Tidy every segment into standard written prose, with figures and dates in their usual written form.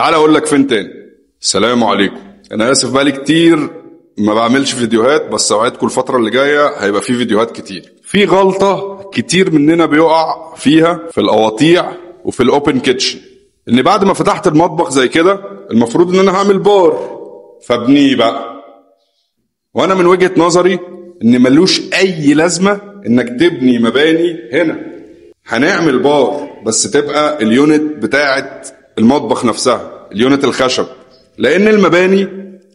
تعال اقول لك فين تاني. السلام عليكم. انا اسف بقالي كتير ما بعملش فيديوهات، بس اوعدكم الفترة اللي جاية هيبقى في فيديوهات كتير. في غلطة كتير مننا بيقع فيها في القواطيع وفي الاوبن كيتشن، ان بعد ما فتحت المطبخ زي كده المفروض ان انا هعمل بار فابنيه بقى. وانا من وجهة نظري ان ملوش اي لازمة انك تبني مباني هنا. هنعمل بار بس تبقى اليونت بتاعت المطبخ نفسها، اليونت الخشب، لان المباني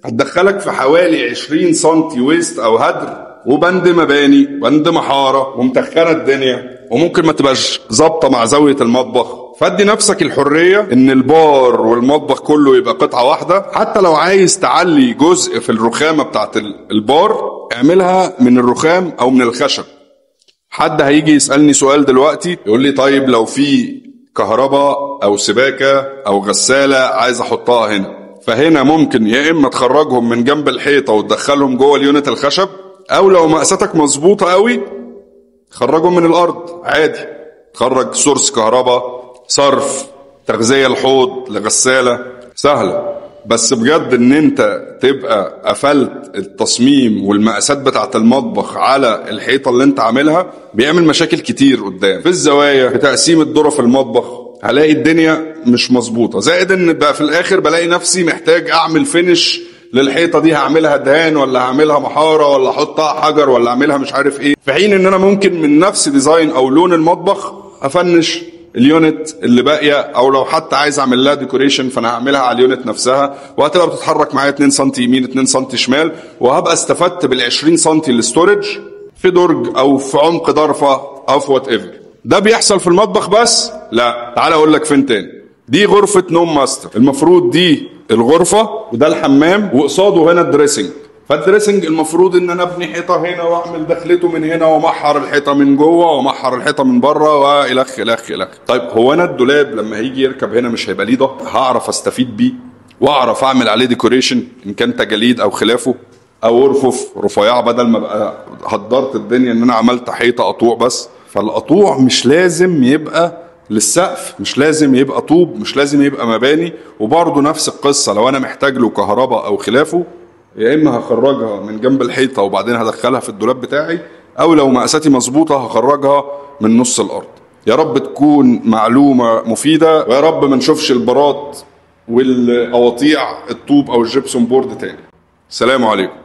هتدخلك في حوالي 20 سنتي ويست او هدر، وبند مباني بند محارة ومتخنة الدنيا، وممكن ما تبقاش ظابطة مع زاوية المطبخ. فادي نفسك الحرية ان البار والمطبخ كله يبقى قطعة واحدة. حتى لو عايز تعلي جزء في الرخامة بتاعت البار اعملها من الرخام او من الخشب. حد هيجي يسألني سؤال دلوقتي يقول لي طيب لو في كهرباء او سباكة او غسالة عايز احطها هنا، فهنا ممكن يا اما تخرجهم من جنب الحيطة وتدخلهم جوه اليونت الخشب، او لو مقاساتك مظبوطة قوي خرجهم من الارض عادي. تخرج سورس كهرباء، صرف، تغذية الحوض لغسالة، سهلة. بس بجد ان انت تبقى قفلت التصميم والمقاسات بتاعت المطبخ على الحيطة اللي انت عاملها بيعمل مشاكل كتير قدام، في الزوايا، في تقسيم الدرة في المطبخ، هلاقي الدنيا مش مظبوطة. زائد ان بقى في الاخر بلاقي نفسي محتاج اعمل فينش للحيطة دي، هعملها دهان ولا هعملها محارة ولا احطها حجر ولا اعملها مش عارف ايه، في حين ان انا ممكن من نفس ديزاين او لون المطبخ افنش اليونت اللي باقيه، او لو حتى عايز اعمل لها ديكوريشن فانا هعملها على اليونت نفسها، وهتبقى بتتحرك معايا 2 سم يمين 2 سم شمال، وهبقى استفدت بال 20 سم الاستورج في درج او في عمق ضرفه او في وات ايفر. ده بيحصل في المطبخ بس؟ لا، تعال اقول لك فين تاني. دي غرفه نوم ماستر، المفروض دي الغرفه وده الحمام وقصاده هنا الدريسنج. فالدريسنج المفروض ان انا ابني حيطه هنا واعمل دخلته من هنا ومحر الحيطه من جوه ومحر الحيطه من بره والخ الخ الخ. طيب هو انا الدولاب لما هيجي يركب هنا مش هيبقى ليه ضهر؟ هعرف استفيد بيه واعرف اعمل عليه ديكوريشن ان كان تجاليد او خلافه، او ارفف رفيعه، بدل ما بقى هدرت الدنيا ان انا عملت حيطه قطوع بس. فالقطوع مش لازم يبقى للسقف، مش لازم يبقى طوب، مش لازم يبقى مباني. وبرضه نفس القصه لو انا محتاج له كهرباء او خلافه، يا اما هخرجها من جنب الحيطه وبعدين هدخلها في الدولاب بتاعي، او لو مقاساتي مظبوطه هخرجها من نص الارض. يا رب تكون معلومه مفيده، ويا رب ما نشوفش البارات والقواطيع الطوب او الجبسون بورد تاني. السلام عليكم.